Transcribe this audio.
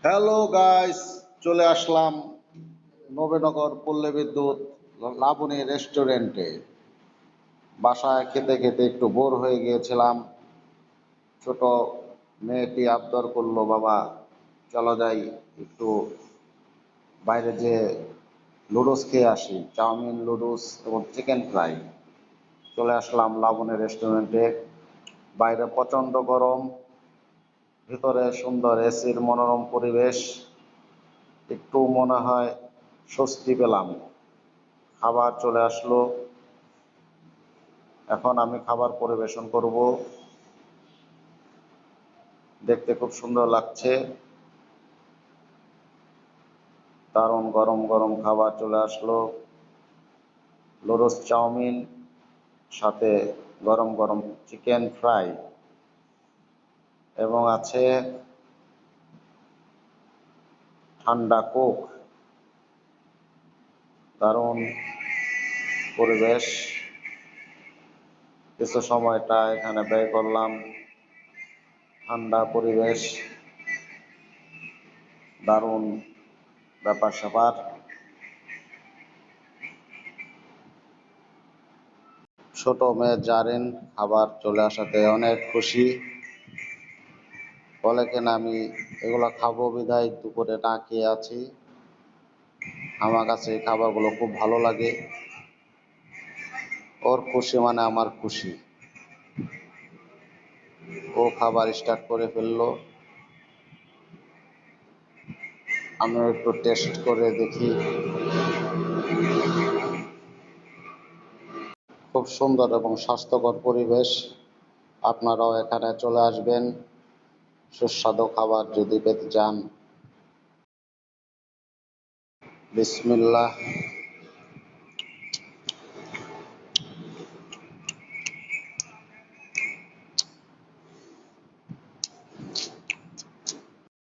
Hello guys, চলে আসলাম নবীনগর পল্লী বিদ্যুৎ লাবণী রেস্টুরেন্টে। বাসায় খেতে খেতে একটু বোর হয়ে গিয়েছিলাম। ছোট মেয়েটি আবদার করলো, বাবা চলো যাই একটু বাইরে যে লুডোস খেয়ে আসি, চাউমিন লুডোস এবং চিকেন ফ্রাই। চলে আসলাম লাবণী রেস্টুরেন্টে। বাইরে প্রচণ্ড গরম, ভিতরে সুন্দর এসির মনোরম পরিবেশ। একটু মনে হয় স্বস্তি পেলাম। খাবার চলে আসলো, এখন আমি খাবার পরিবেশন করব। দেখতে খুব সুন্দর লাগছে। দারুণ গরম গরম খাবার চলে আসলো, লুডোস চাউমিন, সাথে গরম গরম চিকেন ফ্রাই এবং আছে ঠান্ডা কোক। দারুণ পরিবেশ। কিছু সময়টা এখানে ব্যয় করলাম। ঠান্ডা পরিবেশ, দারুণ ব্যাপার স্যাপার। ছোট মেয়ে জারেন খাবার চলে আসাতে অনেক খুশি। বলে কিনা আমি এগুলো খাবো বিদায় দুপুরে না খেয়ে আছি। আমার কাছে এই খাবারগুলো খুব ভালো লাগে। ওর খুশি মানে আমার খুশি। ও খাবার স্টার্ট করে ফেললো, আমিও একটু টেস্ট করে দেখি। খুব সুন্দর এবং স্বাস্থ্যকর পরিবেশ। আপনারাও এখানে চলে আসবেন সুস্বাদু খাবার যদি পেতে চান। বিসমিল্লাহ।